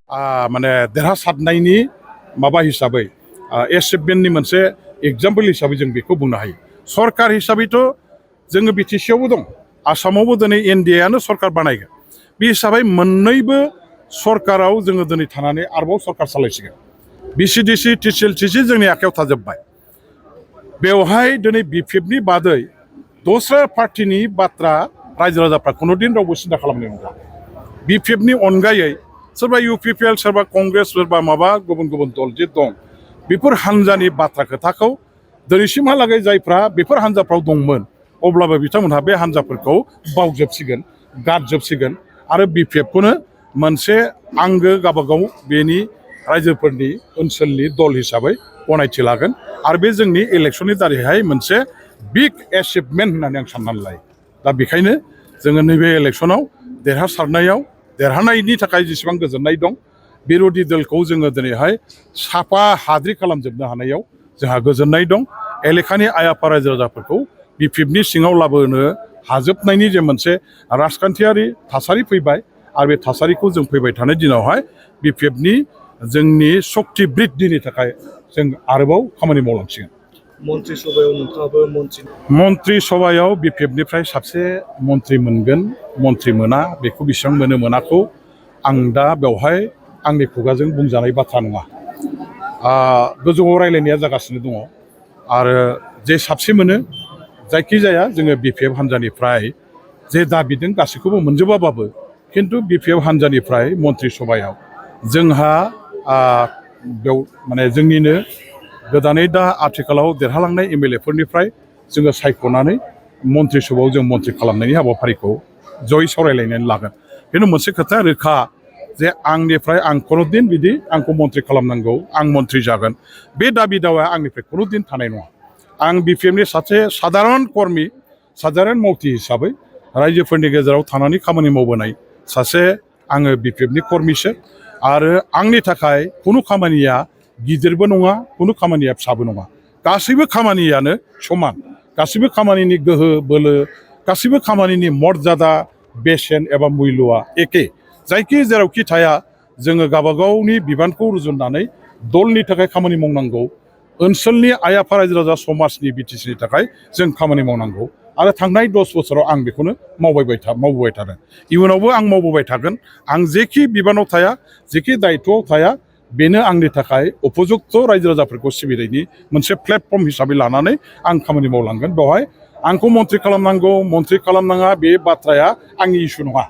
माने देरहासारनायनि माबा हिसाबै एचिभमेन्टनि मोनसे एग्जाम्पल हिसाबै जों बेखौ बुंनो हायो। सरकार हिसाबैथ' जोङो बिटिसिआवबो दं, आसामावबो दिनै एनडिएआनो सरकार बानायगोन। बे हिसाबै मोननैबो सरकाराव जोङो दिनै थानानै आरोबाव सरकार सालायसिगोन। बिसिडिसि टिसिएलटिसि जोंनि आखायाव थाजोब्बाय। बेवहाय दिनै बिपिएफनि बादै दस्रा पार्टिनि बाथ्रा रायजो राजाफ्रा खुनुदिन रावबो सिन्था खालामनाय नंला। बिपिएफनि अनगायै सोरबा इउपिपिएल, सोरबा कंग्रेस, सोरबा माबा गुबुन गुबुन दल जे दं, बेफोर हान्जानि बाथ्रा खोथाखौ दिनैसिमहालागै जायफ्रा बेफोर हान्जाफ्राव दंमोन, अब्लाबो बिथांमोनहा बे हान्जाफोरखौ बावजोबसिगोन, गारजोबसिगोन आरो बिपिएफखौनो मोनसे आंगो गावबागाव बेनि रायजोफोरनि ओनसोलनि दल हिसाबै गनायथि लागोन आरो बे जोंनि इलेक्सननि दारैहाय मोनसे बिग एचिभमेन्ट होननानै आं साननानै लायो। दा बेखायनो जोङो नैबे इलेक्सनाव देरहानायनि थाखाय जेसेबां गोजोननाय दं, बिर'धि दलखौ जोङो दिनैहाय साफा हाद्रि खालामजोबनो हानायाव जोंहा गोजोननाय दं। एलेखानि आइ आफा रायजो राजाफोरखौ बिपिएफनि सिङाव लाबोनो हाजोबनायनि जे मोनसे राजखान्थियारि थासारि फैबाय आरो बे थासारिखौ जों फैबाय थानाय दिनावहाय बिपिएफनि जोंनि सक्ति बृद्धिनि थाखाय जों आरोबाव खामानि मावलांसिगोन। मन्त्रि सभायाव नोंथाङाबो मन्त्रि सभायाव बिपिएफनिफ्राय साबसे मन्त्रि मोनगोन, मन्त्रि मोना, बेखौ बेसेबां मोनो मोनाखौ आं दा बेवहाय आंनि खुगाजों बुंजानाय बाथ्रा नङा। गोजौआव रायलायनाया जागासिनो दङ आरो जे साबसे मोनो, जायखिजाया जोङो बिपिएफ हान्जानिफ्राय जे दाबिदों गासैखौबो मोनजोबाबाबो खिन्थु बिपिएफ हान्जानिफ्राय मन्त्रि सभायाव जोंहा बेयाव माने जोंनिनो गोदानै दा आथिखालाव देरहालांनाय एमएलएफोरनिफ्राय जोङो सायख'नानै मन्त्रि सभायाव जों मन्त्रि खालामनायनि हाबाफारिखौ जयै सावरायलायनानै लागोन। खिन्थु मोनसे खोथाया रोखा जे आंनिफ्राय आं खुनुदिन बिदि आंखौ मन्त्रि खालामनांगौ, आं मन्त्रि जागोन, बे दाबि दावाया आंनिफ्राय खुनुदिन थानाय नङा। आं बिपिएफनि सासे साधारन कर्मि, साधारन मावथि हिसाबै रायजोफोरनि गेजेराव थानानै खामानि मावबोनाय सासे आङो बिपिएफनि कर्मिसो आरो आंनि थाखाय खुनु खामानिया गिदिरबो नङा, खुनु खामानिया फिसाबो नङा। गासैबो खामानियानो समान, गासैबो खामानिनि गोहो बोलो, गासैबो खामानिनि मर्यादा, बेसेन एबा मुल्यआ एखे। जायखि जेरावखि थाया जोङो गावबागावनि बिबानखौ रुजुननानै दलनि थाखाय खामानि मावनांगौ, ओनसोलनि आइ आफा रायजो राजा समाजनि बिटिसिनि थाखाय जों खामानि मावनांगौ आरो थांनाय 10 बोसोराव आं बेखौनो मावबोबाय थादों। इयुनावबो आं मावबोबाय थागोन। आं जेखि बिबानाव थाया, जेखि दायित्वआव थाया, बेनो आंनि थाखाय उपजुक्त रायजो राजाफोरखौ सिबिनायनि मोनसे प्लेटफर्म हिसाबै लानानै आं खामानि मावलांगोन। बेवहाय आंखौ मन्त्रि खालामनांगौ, मन्त्रि खालामनाङा, बे बाथ्राया आंनि इस्यु नङा।